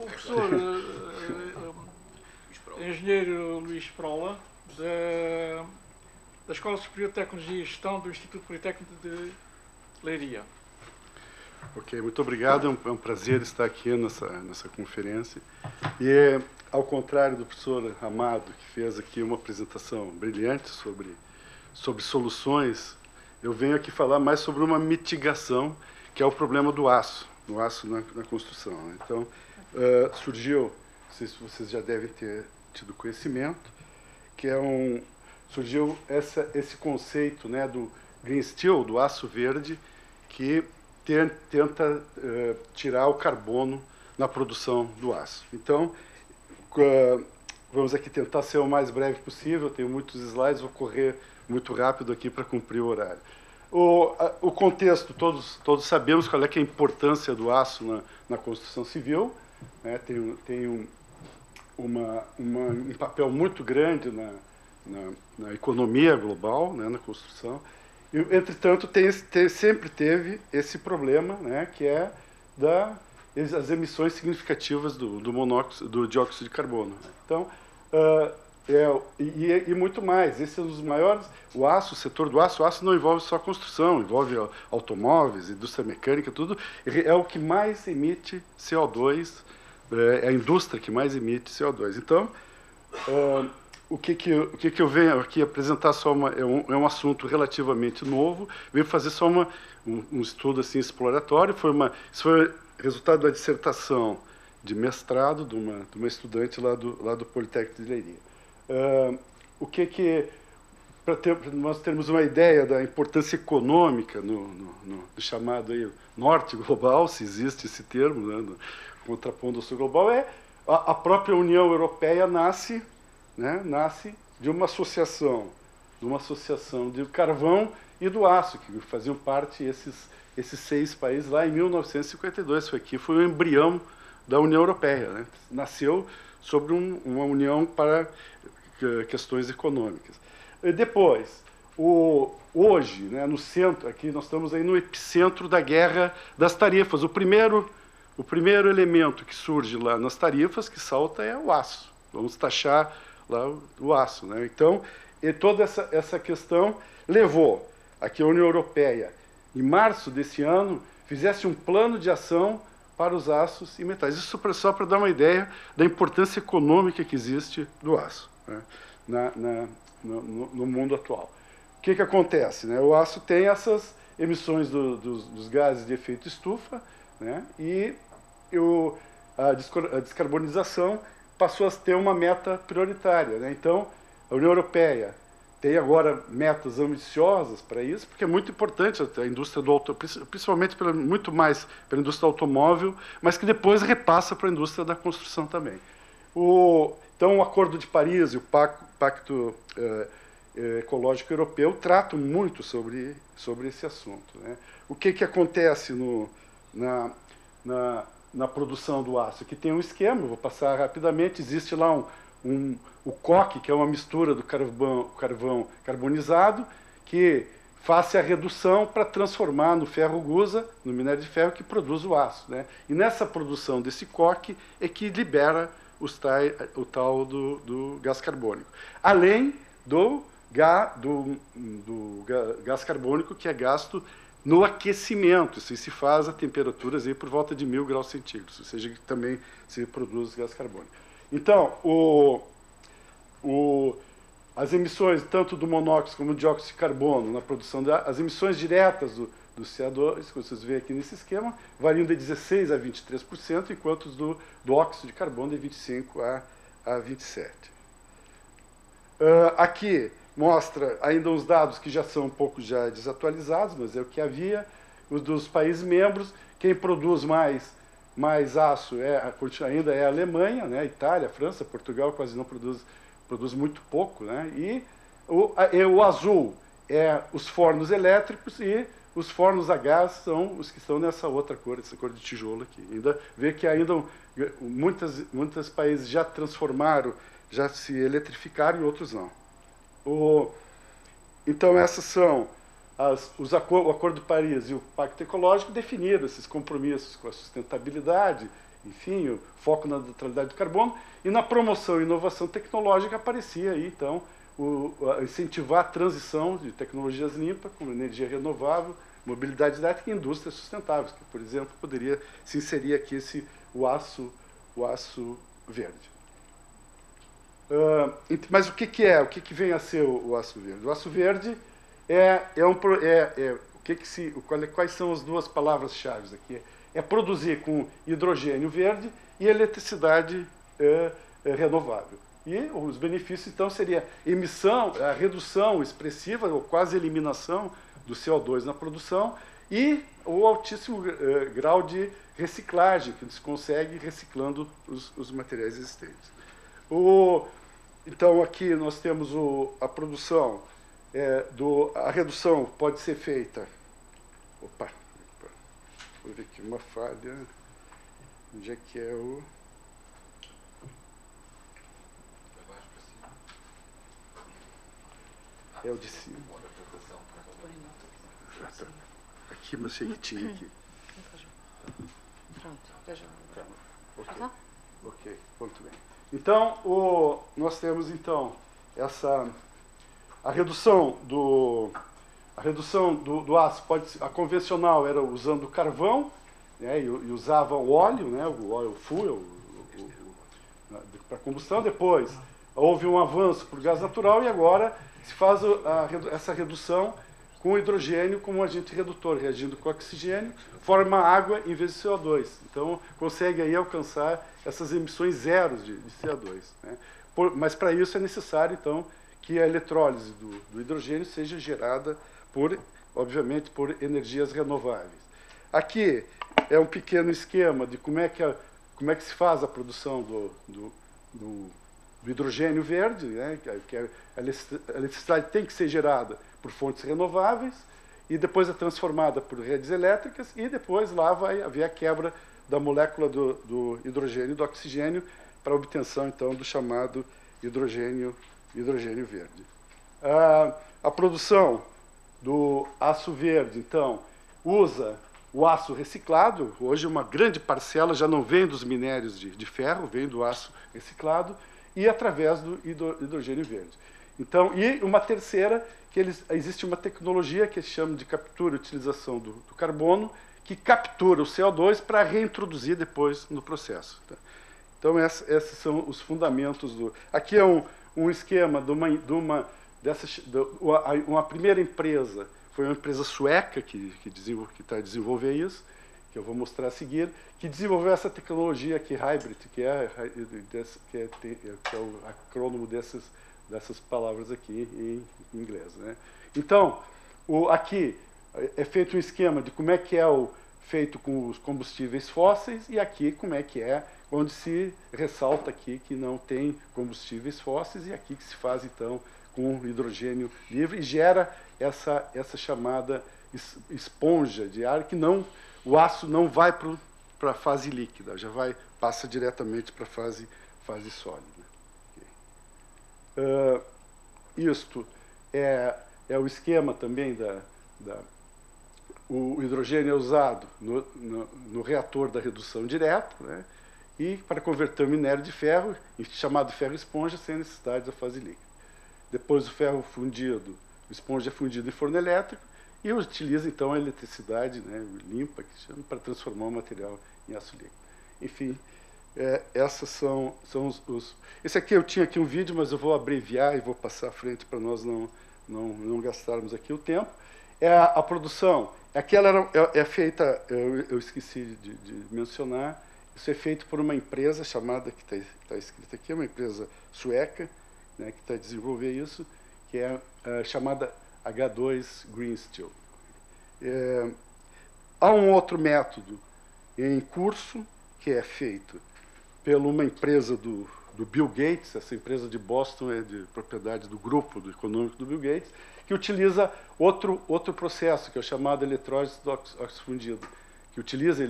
O professor engenheiro Luís Prola, da Escola Superior de Tecnologia e Gestão do Instituto Politécnico de Leiria. Ok, muito obrigado. É um prazer estar aqui nessa conferência. E, ao contrário do professor Amado, que fez aqui uma apresentação brilhante sobre soluções, eu venho aqui falar mais sobre uma mitigação, que é o problema do aço na construção. Então, surgiu, não sei se vocês já devem ter tido conhecimento, que surgiu esse conceito, né, do green steel, do aço verde, que tenta tirar o carbono na produção do aço. Então, vamos aqui tentar ser o mais breve possível, tenho muitos slides, vou correr muito rápido aqui para cumprir o horário. O contexto, todos sabemos qual é que é a importância do aço na construção civil, né? Tem um papel muito grande na economia global, né, na construção. E, entretanto, sempre teve esse problema, né, que é as emissões significativas do dióxido de carbono. Então, e muito mais. Esse é um dos maiores. O setor do aço, o aço não envolve só construção, envolve automóveis, indústria mecânica, tudo. É o que mais emite CO2, é a indústria que mais emite CO2. Então, o que eu venho aqui apresentar é um assunto relativamente novo, venho fazer só um estudo assim exploratório. Isso foi resultado da dissertação de mestrado de uma estudante lá do Politécnico de Leiria. Para nós termos uma ideia da importância econômica no chamado aí norte global, se existe esse termo, né, contrapondo ao sul global, a própria União Europeia nasce de uma associação de carvão e do aço, que faziam parte esses 6 países lá em 1952. Foi o embrião da União Europeia, né? Nasceu sobre uma união para questões econômicas. E depois, hoje, né, no centro, aqui nós estamos aí no epicentro da guerra das tarifas. O primeiro elemento que surge lá nas tarifas, que salta, é o aço. Vamos taxar lá o aço, né? Então, toda essa questão levou a que a União Europeia, em março desse ano, fizesse um plano de ação para os aços e metais. Isso só para dar uma ideia da importância econômica que existe do aço, né, no mundo atual. O que acontece, né? O aço tem essas emissões dos gases de efeito estufa, né? E a descarbonização passou a ter uma meta prioritária, né? Então, a União Europeia tem agora metas ambiciosas para isso, porque é muito importante a indústria do automóvel, principalmente muito mais pela indústria do automóvel, mas que depois repassa para a indústria da construção também. Então, o Acordo de Paris e o Pacto Ecológico Europeu tratam muito sobre esse assunto, né? O que acontece na produção do aço? Aqui tem um esquema, vou passar rapidamente. Existe lá o coque, que é uma mistura do carvão carbonizado, que faz a redução para transformar no ferro gusa, no minério de ferro, que produz o aço, né? E nessa produção desse coque é que libera o tal do gás carbônico. Além do gás carbônico que é gasto no aquecimento. Isso se faz a temperaturas aí por volta de 1000 graus centígrados, ou seja, que também se produz gás carbônico. Então, as emissões tanto do monóxido como do dióxido de carbono na produção as emissões diretas do CO2, que vocês veem aqui nesse esquema, variam de 16% a 23%, enquanto os do óxido de carbono de 25% a 27%. Aqui mostra ainda uns dados que já são um pouco desatualizados, mas é o que havia. Os dos países membros, quem produz mais aço ainda é a Alemanha, né? Itália, França, Portugal quase não produz muito pouco, né? E o azul é os fornos elétricos e os fornos a gás são os que estão nessa outra cor, essa cor de tijolo aqui. Ainda vê que ainda muitos países já transformaram, já se eletrificaram e outros não. Então, essas são o Acordo de Paris e o Pacto Ecológico definiram esses compromissos com a sustentabilidade enfim, o foco na neutralidade do carbono, e na promoção e inovação tecnológica aparecia aí, então, incentivar a transição de tecnologias limpas, como energia renovável, mobilidade elétrica e indústrias sustentáveis, que, por exemplo, poderia se inserir aqui o aço verde. Mas o que é? O que vem a ser o aço verde? O aço verde quais são as duas palavras-chave aqui? É produzir com hidrogênio verde e eletricidade renovável. E os benefícios, então, seria a redução expressiva, ou quase eliminação do CO2 na produção e o altíssimo grau de reciclagem que se consegue reciclando os materiais existentes. Então, aqui nós temos a produção, a redução pode ser feita... Opa, vou ver aqui uma falha. Onde é que é o... É o de cima. Aqui, mas sei que tinha aqui. Pronto, veja. Ok, muito bem. Então, nós temos, então, a redução do aço, a convencional era usando carvão, né, e usava o óleo, né, o óleo fuel, para combustão. Depois, houve um avanço para o gás natural e agora se faz essa redução com hidrogênio como agente redutor, reagindo com oxigênio, forma água em vez de CO2. Então, consegue aí alcançar essas emissões zeros de CO2. Né? Mas, para isso, é necessário, então, que a eletrólise do hidrogênio seja gerada, obviamente, por energias renováveis. Aqui é um pequeno esquema de como é que se faz a produção do hidrogênio verde, né? Que a eletricidade tem que ser gerada por fontes renováveis, e depois é transformada por redes elétricas, e depois lá vai haver a quebra da molécula do hidrogênio e do oxigênio para a obtenção, então, do chamado hidrogênio verde. A produção do aço verde, então, usa o aço reciclado. Hoje, uma grande parcela já não vem dos minérios de ferro, vem do aço reciclado, e através do hidrogênio verde. Então, e uma terceira, existe uma tecnologia que se chama de captura e utilização do carbono, que captura o CO2 para reintroduzir depois no processo. Tá? Então, esses são os fundamentos do... Aqui é um esquema de uma primeira empresa, foi uma empresa sueca que está a desenvolver isso, que eu vou mostrar a seguir, que desenvolveu essa tecnologia aqui, hybrid, que é o acrônimo dessas palavras aqui em inglês. Né? Então, aqui é feito um esquema de como é que é feito com os combustíveis fósseis, e aqui como é que é, onde se ressalta aqui que não tem combustíveis fósseis, e aqui que se faz, então, com hidrogênio livre, e gera essa chamada esponja de ar, que o aço não vai para a fase líquida, passa diretamente para a fase sólida. Isto é o esquema também o hidrogênio é usado no reator da redução direta, né, e para converter o minério de ferro, chamado ferro esponja, sem necessidade da fase líquida. Depois o ferro fundido, o esponja é fundido em forno elétrico e utiliza, então, a eletricidade, né, limpa, que chama, para transformar o material em aço líquido. Enfim, essas são os... Esse aqui eu tinha aqui um vídeo, mas eu vou abreviar e vou passar à frente para nós não gastarmos aqui o tempo. A produção, aquela é feita, eu esqueci de mencionar, isso é feito por uma empresa chamada, que está escrita aqui, uma empresa sueca, né, que está a desenvolver isso, que é chamada H2 Green Steel. Há um outro método em curso, que é feito por uma empresa do Bill Gates, essa empresa de Boston é de propriedade do grupo econômico do Bill Gates, que utiliza outro processo, que é o chamado eletrólise do óxido fundido, que utiliza a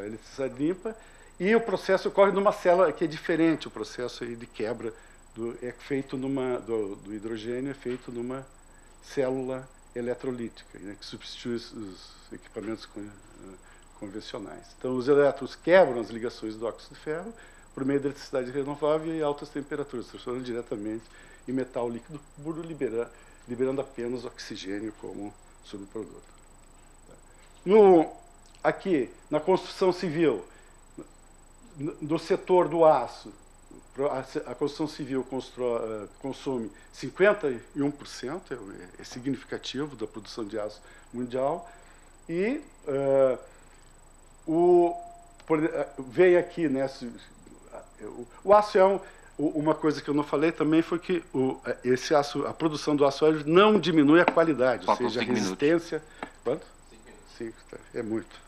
eletricidade limpa, e o processo ocorre numa célula que é diferente, o processo aí de quebra do hidrogênio é feito numa célula eletrolítica, né, que substitui os equipamentos convencionais. Então, os elétrons quebram as ligações do óxido de ferro por meio da eletricidade renovável e altas temperaturas, transformando diretamente em metal líquido puro, liberando apenas oxigênio como subproduto. Aqui, na construção civil, no setor do aço, a construção civil consome 51%, é significativo da produção de aço mundial, e vem aqui, né, o aço é uma coisa que eu não falei também foi que esse aço, a produção do aço óleo não diminui a qualidade, ou seja, a resistência. Quanto? 5 minutos. É muito.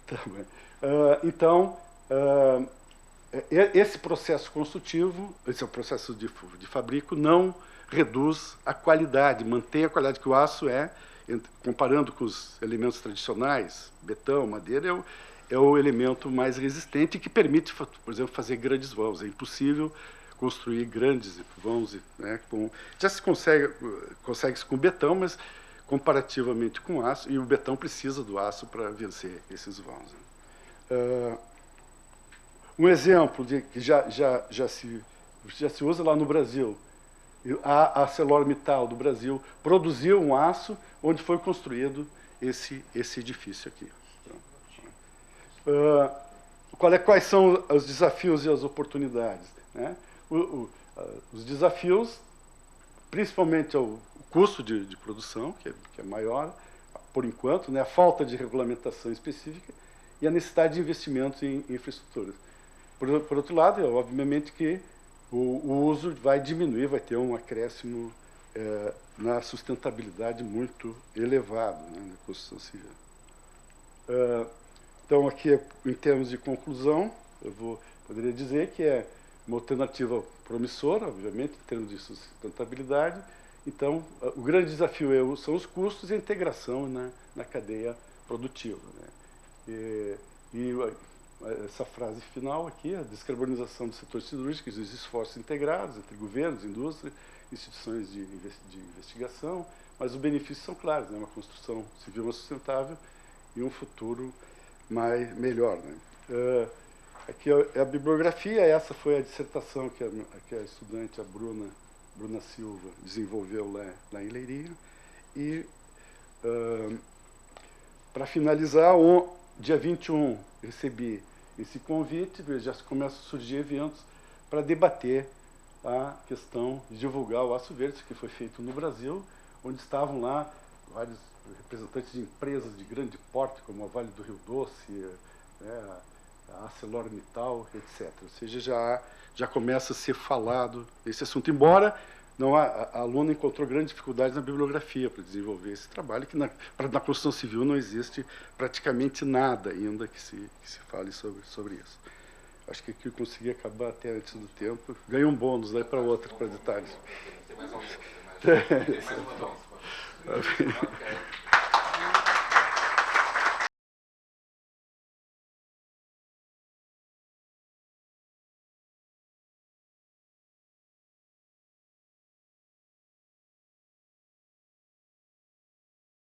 Tá bem. Então, esse processo construtivo, esse é o processo de fabrico, não reduz a qualidade, mantém a qualidade que o aço comparando com os elementos tradicionais, betão, madeira, é o elemento mais resistente que permite, por exemplo, fazer grandes vãos. É impossível construir grandes vãos, né, já se consegue com betão, mas comparativamente com aço, e o betão precisa do aço para vencer esses vãos. Um exemplo que já se usa lá no Brasil, a ArcelorMittal do Brasil produziu um aço onde foi construído esse edifício aqui. Quais são os desafios e as oportunidades, né? Os desafios, principalmente, é o custo de produção, que é maior, por enquanto, né? A falta de regulamentação específica e a necessidade de investimentos em infraestruturas. Por outro lado, obviamente que o uso vai diminuir, vai ter um acréscimo na sustentabilidade muito elevado, né, na construção civil. Então, aqui, em termos de conclusão, poderia dizer que é uma alternativa promissora, obviamente, em termos de sustentabilidade. Então, o grande desafio são os custos e a integração na cadeia produtiva, né? Essa frase final aqui, a descarbonização do setor siderúrgico e os esforços integrados entre governos, indústria, instituições de investigação, mas os benefícios são claros, né? Uma construção civil mais sustentável e um futuro melhor, né? Aqui é a bibliografia, essa foi a dissertação que a estudante, a Bruna Silva, desenvolveu lá em Leiria. E, para finalizar, dia 21, recebi esse convite, já começam a surgir eventos para debater a questão de divulgar o aço verde, que foi feito no Brasil, onde estavam lá vários representantes de empresas de grande porte, como a Vale do Rio Doce, a ArcelorMittal, etc. Ou seja, já começa a ser falado esse assunto, embora a aluna encontrou grandes dificuldades na bibliografia para desenvolver esse trabalho, que na construção civil não existe praticamente nada ainda que se fale sobre isso. Acho que aqui eu consegui acabar até antes do tempo. Ganhei um bônus para outra, para detalhes. Tem mais uma. Tem mais uma.